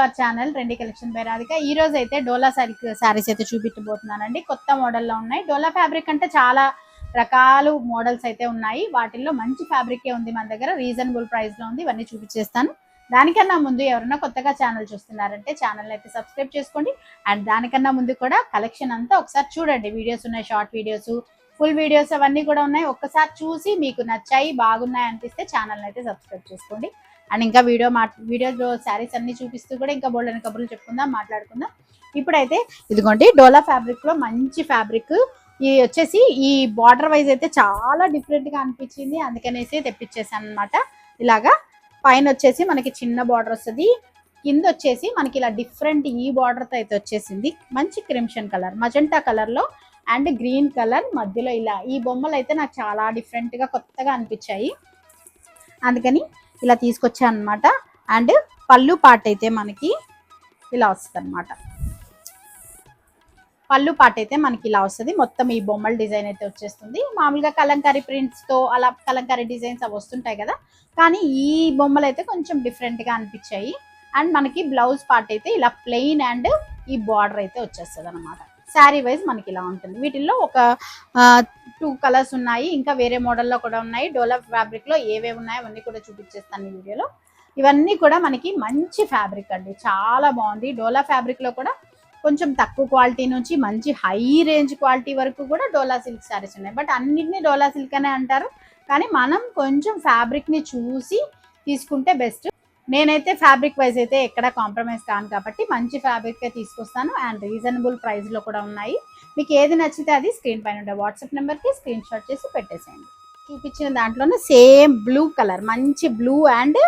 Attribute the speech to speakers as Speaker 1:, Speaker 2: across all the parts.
Speaker 1: Our channel trendy collection by Radhika. ఈ రోజు అయితే డోలా శారీస్ అయితే చూపించబోతున్నానండి. కొత్త మోడల్లో ఉన్నాయి. డోలా ఫ్యాబ్రిక్ అంటే చాలా రకాల మోడల్స్ అయితే ఉన్నాయి. వాటిల్లో మంచి ఫ్యాబ్రికే ఉంది మన దగ్గర, రీజనబుల్ ప్రైస్ లో ఉంది. ఇవన్నీ చూపించేస్తాను. దానికన్నా ముందు ఎవరైనా కొత్తగా ఛానల్ చూస్తున్నారంటే ఛానల్ అయితే సబ్స్క్రైబ్ చేసుకోండి. అండ్ దానికన్నా ముందు కూడా కలెక్షన్ అంతా ఒకసారి చూడండి. వీడియోస్ ఉన్నాయి, షార్ట్ వీడియోస్, ఫుల్ వీడియోస్ అవన్నీ కూడా ఉన్నాయి. ఒక్కసారి చూసి మీకు నచ్చాయి, బాగున్నాయి అనిపిస్తే ఛానల్ అయితే సబ్స్క్రైబ్ చేసుకోండి. అండ్ ఇంకా వీడియోలో శారీస్ అన్ని చూపిస్తూ కూడా ఇంకా బోల్డెన్ కబుర్లు చెప్పుకుందాం, మాట్లాడుకుందాం. ఇప్పుడైతే ఇదిగోండి డోలా ఫ్యాబ్రిక్ లో మంచి ఫ్యాబ్రిక్. ఈ వచ్చేసి ఈ బార్డర్ వైజ్ అయితే చాలా డిఫరెంట్ గా అనిపించింది, అందుకనేసి తెప్పించేసాను అనమాట. ఇలాగా పైన వచ్చేసి మనకి చిన్న బార్డర్ వస్తుంది, కింద వచ్చేసి మనకి ఇలా డిఫరెంట్ ఈ బార్డర్ తో అయితే వచ్చేసింది. మంచి క్రిమ్షన్ కలర్, మజెంటా కలర్ లో అండ్ గ్రీన్ కలర్ మధ్యలో ఇలా ఈ బొమ్మలు అయితే నాకు చాలా డిఫరెంట్ గా కొత్తగా అనిపించాయి, అందుకని ఇలా తీసుకొచ్చాను అనమాట. అండ్ పళ్ళు పాట అయితే మనకి ఇలా వస్తుంది అనమాట. పళ్ళు పాట అయితే మనకి ఇలా వస్తుంది. మొత్తం ఈ బొమ్మల డిజైన్ అయితే వచ్చేస్తుంది. మామూలుగా కలంకారీ ప్రింట్స్ తో అలా కలంకారీ డిజైన్స్ అవి వస్తుంటాయి కదా, కానీ ఈ బొమ్మలు అయితే కొంచెం డిఫరెంట్ గా అనిపించాయి. అండ్ మనకి బ్లౌజ్ పార్ట్ అయితే ఇలా ప్లెయిన్ అండ్ ఈ బార్డర్ అయితే వచ్చేస్తుంది అనమాట. శారీ వైజ్ మనకి ఇలా ఉంటుంది. వీటిల్లో ఒక 2 కలర్స్ ఉన్నాయి, ఇంకా వేరే మోడల్లో కూడా ఉన్నాయి. డోలా ఫ్యాబ్రిక్ లో ఏవేవి ఉన్నాయో అవన్నీ కూడా చూపించేస్తాను ఈ వీడియోలో. ఇవన్నీ కూడా మనకి మంచి ఫ్యాబ్రిక్ అండి, చాలా బాగుంది. డోలా ఫ్యాబ్రిక్ లో కూడా కొంచెం తక్కువ క్వాలిటీ నుంచి మంచి హై రేంజ్ క్వాలిటీ వరకు కూడా డోలా సిల్క్ శారీస్ ఉన్నాయి. బట్ అన్నిటినీ డోలా సిల్క్ అనే అంటారు, కానీ మనం కొంచెం ఫ్యాబ్రిక్ ని చూసి తీసుకుంటే బెస్ట్. నేనైతే ఫ్యాబ్రిక్ వైజ్ అయితే ఎక్కడ కాంప్రమైజ్ కాను కాబట్టి మంచి ఫ్యాబ్రిక్ తీసుకొస్తాను. అండ్ రీజనబుల్ ప్రైస్ లో కూడా ఉన్నాయి. మీకు ఏది నచ్చితే అది స్క్రీన్ పైన ఉండే వాట్సాప్ నెంబర్ కి స్క్రీన్ షాట్ చేసి పెట్టేసేయండి. చూపించిన దాంట్లోనే సేమ్ బ్లూ కలర్, మంచి blue and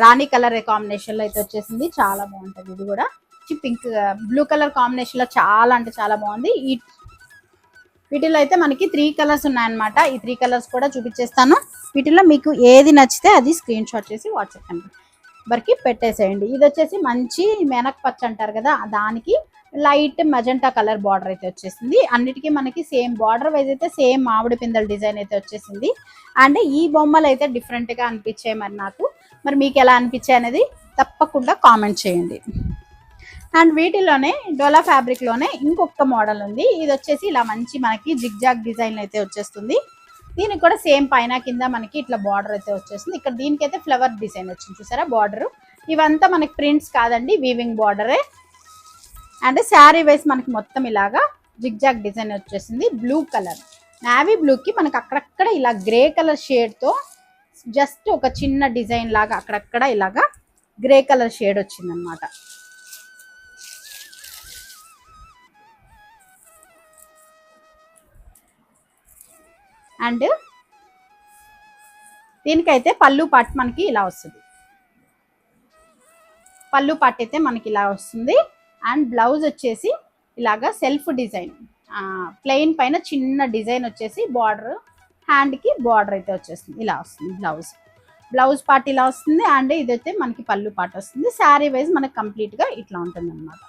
Speaker 1: Rani colour combination లో అయితే వచ్చేసింది. చాలా బాగుంటుంది. ఇది కూడా పింక్ బ్లూ కలర్ కాంబినేషన్ లో చాలా అంటే చాలా బాగుంది. వీటిలో అయితే మనకి 3 కలర్స్ ఉన్నాయన్నమాట. ఈ 3 కలర్స్ కూడా చూపించేస్తాను. వీటిలో మీకు ఏది నచ్చితే అది స్క్రీన్ షాట్ చేసి వాట్సాప్ నెంబర్కి పెట్టేసేయండి. ఇది వచ్చేసి మంచి మెనక్ పచ్చ అంటారు కదా, దానికి లైట్ మజెంటా కలర్ బార్డర్ అయితే వచ్చేసింది. అన్నిటికీ మనకి సేమ్ బార్డర్ వైజ్ అయితే సేమ్ మామిడి పిందెల డిజైన్ అయితే వచ్చేసింది. అండ్ ఈ బొమ్మలు అయితే డిఫరెంట్ గా అనిపించాయి మరి నాకు. మరి మీకు ఎలా అనిపించాయి అనేది తప్పకుండా కామెంట్ చేయండి. అండ్ వీటిలోనే డోలా ఫ్యాబ్రిక్ లోనే ఇంకొక మోడల్ ఉంది. ఇది వచ్చేసి ఇలా మంచి మనకి జిగ్జాగ్ డిజైన్ అయితే వచ్చేస్తుంది. దీనికి కూడా సేమ్ పైన కింద మనకి ఇట్లా బార్డర్ అయితే వచ్చేస్తుంది. ఇక్కడ దీనికైతే ఫ్లవర్ డిజైన్ వచ్చింది, చూసారా బార్డర్. ఇవంతా మనకి ప్రింట్స్ కాదండి, వీవింగ్ బార్డరే. అండ్ శారీ వైస్ మనకి మొత్తం ఇలాగా జిగ్జాగ్ డిజైన్ వచ్చేసింది. బ్లూ కలర్, నావీ బ్లూకి మనకి అక్కడక్కడ ఇలా గ్రే కలర్ షేడ్ తో జస్ట్ ఒక చిన్న డిజైన్ లాగా అక్కడక్కడ ఇలాగా గ్రే కలర్ షేడ్ వచ్చింది అనమాట. అండ్ దీనికైతే పళ్ళు పాట్ మనకి ఇలా వస్తుంది. పళ్ళు పాట్ అయితే మనకి ఇలా వస్తుంది. అండ్ బ్లౌజ్ వచ్చేసి ఇలాగా సెల్ఫ్ డిజైన్, ప్లెయిన్ పైన చిన్న డిజైన్ వచ్చేసి బార్డర్, హ్యాండ్కి బార్డర్ అయితే వచ్చేస్తుంది. ఇలా వస్తుంది బ్లౌజ్ పార్ట్ ఇలా వస్తుంది. అండ్ ఇదైతే మనకి పళ్ళు పాట్ వస్తుంది. శారీ వైజ్ మనకి కంప్లీట్గా ఇట్లా ఉంటుంది అనమాట.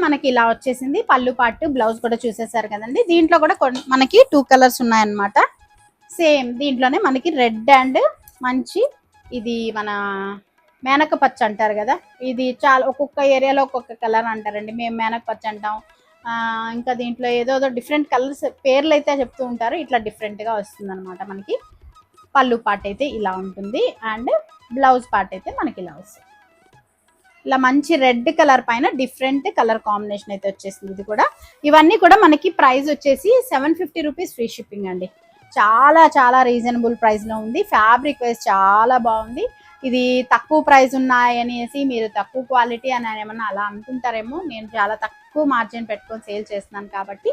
Speaker 1: మనకి ఇలా వచ్చేసింది పళ్ళు పాటు. బ్లౌజ్ కూడా చూసేసారు కదండి. దీంట్లో కూడా మనకి 2 కలర్స్ ఉన్నాయన్నమాట. సేమ్ దీంట్లోనే మనకి రెడ్ అండ్ మంచి ఇది మన మేనక పచ్చ అంటారు కదా, ఇది చాలా ఒక్కొక్క ఏరియాలో ఒక్కొక్క కలర్ అంటారండి. మేము మేనక పచ్చ అంటాం. ఇంకా దీంట్లో ఏదో డిఫరెంట్ కలర్స్ పేర్లు అయితే చెప్తూ ఉంటారు. ఇట్లా డిఫరెంట్గా వస్తుంది అనమాట. మనకి పళ్ళు పాట అయితే ఇలా ఉంటుంది. అండ్ బ్లౌజ్ పార్ట్ అయితే మనకి ఇలా వస్తుంది. ఇలా మంచి రెడ్ కలర్ పైన డిఫరెంట్ కలర్ కాంబినేషన్ అయితే వచ్చేసింది. ఇది కూడా ఇవన్నీ కూడా మనకి ప్రైస్ వచ్చేసి 750 రూపీస్ ఫ్రీ షిప్పింగ్ అండి. చాలా చాలా రీజనబుల్ ప్రైస్ లో ఉంది. ఫ్యాబ్రిక్ వైజ్ చాలా బాగుంది. ఇది తక్కువ ప్రైస్ ఉన్నాయనేసి మీరు తక్కువ క్వాలిటీ అని ఏమన్నా అలా అనుకుంటారేమో. నేను చాలా తక్కువ మార్జిన్ పెట్టుకొని సేల్ చేస్తున్నాను కాబట్టి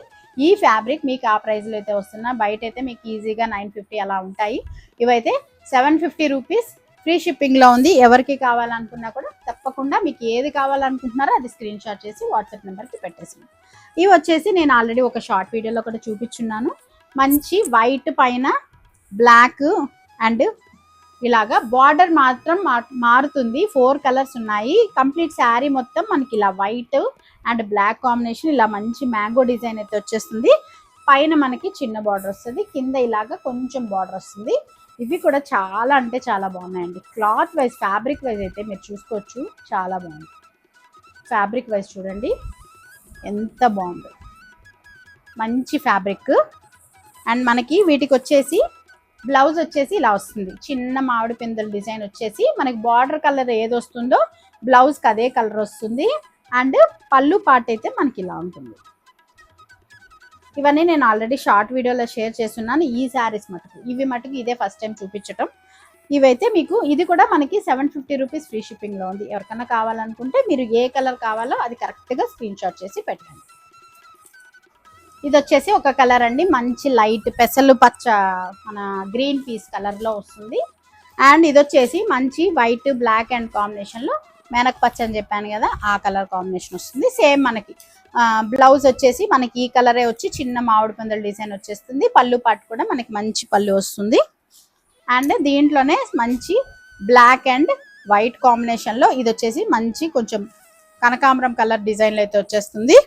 Speaker 1: ఈ ఫ్యాబ్రిక్ మీకు ఆ ప్రైస్ లో అయితే వస్తున్నా. బయట అయితే మీకు ఈజీగా 950 అలా ఉంటాయి. ఇవైతే 750 రూపీస్ ఫ్రీ షిప్పింగ్ లో ఉంది. ఎవరికి కావాలనుకున్నా కూడా తప్పకుండా మీకు ఏది కావాలనుకుంటున్నారో అది స్క్రీన్ షాట్ చేసి వాట్సాప్ నెంబర్కి పెట్టేసింది. ఇవి వచ్చేసి నేను ఆల్రెడీ ఒక షార్ట్ వీడియోలో కూడా చూపించున్నాను. మంచి వైట్ పైన బ్లాక్ అండ్ ఇలాగా బార్డర్ మాత్రం మారుతుంది. 4 కలర్స్ ఉన్నాయి. కంప్లీట్ శారీ మొత్తం మనకి ఇలా వైట్ అండ్ బ్లాక్ కాంబినేషన్, ఇలా మంచి మ్యాంగో డిజైన్ అయితే వచ్చేస్తుంది. పైన మనకి చిన్న బార్డర్ వస్తుంది, కింద ఇలాగా కొంచెం బార్డర్ వస్తుంది. ఇవి కూడా చాలా అంటే చాలా బాగున్నాయండి. క్లాత్ వైజ్, ఫ్యాబ్రిక్ వైజ్ అయితే మీరు చూసుకోవచ్చు, చాలా బాగుంది. ఫ్యాబ్రిక్ వైజ్ చూడండి ఎంత బాగుందో, మంచి ఫ్యాబ్రిక్. అండ్ మనకి వీటికి వచ్చేసి బ్లౌజ్ వచ్చేసి ఇలా వస్తుంది, చిన్న మామిడి పిందెల డిజైన్ వచ్చేసి మనకి బార్డర్ కలర్ ఏది వస్తుందో బ్లౌజ్కి అదే కలర్ వస్తుంది. అండ్ పళ్ళు పార్ట్ అయితే మనకి ఇలా ఉంటుంది. ఇవన్నీ నేను ఆల్రెడీ షార్ట్ వీడియోలో షేర్ చేస్తున్నాను. ఈ శారీస్ మటుకు ఇదే ఫస్ట్ టైం చూపించటం. ఇవైతే మీకు ఇది కూడా మనకి 750 రూపీస్ ఫ్రీ షిప్పింగ్లో ఉంది. ఎవరికైనా కావాలనుకుంటే మీరు ఏ కలర్ కావాలో అది కరెక్ట్గా స్క్రీన్ షాట్ చేసి పెట్టండి. ఇది వచ్చేసి ఒక కలర్ అండి, మంచి లైట్ పెసలు పచ్చ, మన గ్రీన్ పీస్ కలర్లో వస్తుంది. అండ్ ఇది వచ్చేసి మంచి వైట్ బ్లాక్ అండ్ కాంబినేషన్లో మెనక్ పచ్చ అని చెప్పాను కదా, ఆ కలర్ కాంబినేషన్ వస్తుంది. సేమ్ మనకి బ్లౌజ్ వచ్చేసి మనకి ఈ కలరే వచ్చి చిన్న మామిడి పందల డిజైన్ వచ్చేస్తుంది. పళ్ళు పాటు కూడా మనకి మంచి పళ్ళు వస్తుంది. అండ్ దీంట్లోనే మంచి బ్లాక్ అండ్ వైట్ కాంబినేషన్లో ఇది వచ్చేసి మంచి కొంచెం కనకాంబరం కలర్ డిజైన్లో అయితే వచ్చేస్తుంది.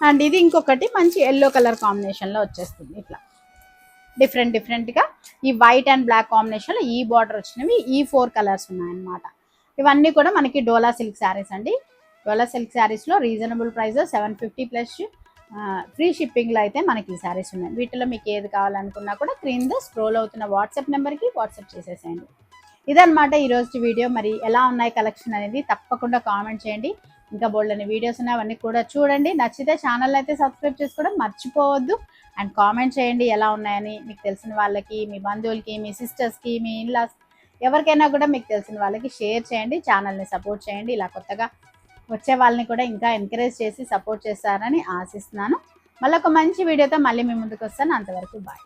Speaker 1: అండ్ ఇది ఇంకొకటి మంచి ఎల్లో కలర్ కాంబినేషన్లో వచ్చేస్తుంది. ఇట్లా డిఫరెంట్గా ఈ వైట్ అండ్ బ్లాక్ కాంబినేషన్లో ఈ బార్డర్ వచ్చినవి ఈ 4 కలర్స్ ఉన్నాయన్నమాట. ఇవన్నీ కూడా మనకి డోలా సిల్క్ శారీస్ అండి. డోలా సిల్క్ శారీస్లో రీజనబుల్ ప్రైస్ 750 ప్లస్ ఫ్రీ షిప్పింగ్లో అయితే మనకి ఈ శారీస్ ఉన్నాయి. వీటిలో మీకు ఏది కావాలనుకున్నా కూడా క్రింద స్క్రోల్ అవుతున్న వాట్సాప్ నెంబర్కి వాట్సాప్ చేసేసేయండి. ఇదన్నమాట ఈరోజు వీడియో. మరి ఎలా ఉన్నాయి కలెక్షన్ అనేది తప్పకుండా కామెంట్ చేయండి. ఇంకా బోల్డని వీడియోస్ ఉన్నాయి, అవన్నీ కూడా చూడండి. నచ్చితే ఛానల్ అయితే సబ్స్క్రైబ్ చేసుకోవడం మర్చిపోవద్దు. అండ్ కామెంట్ చేయండి ఎలా ఉన్నాయని. మీకు తెలిసిన వాళ్ళకి, మీ బంధువులకి, మీ సిస్టర్స్కి, మీ ఇన్లాస్ ఎవరికైనా కూడా మీకు తెలిసిన వాళ్ళకి షేర్ చేయండి. ఛానల్ని సపోర్ట్ చేయండి. ఇలా కొత్తగా వచ్చే వాళ్ళని కూడా ఇంకా ఎంకరేజ్ చేసి సపోర్ట్ చేస్తారని ఆశిస్తున్నాను. మళ్ళీ ఒక మంచి వీడియోతో మళ్ళీ మీ ముందుకు వస్తాను. అంతవరకు బాయ్.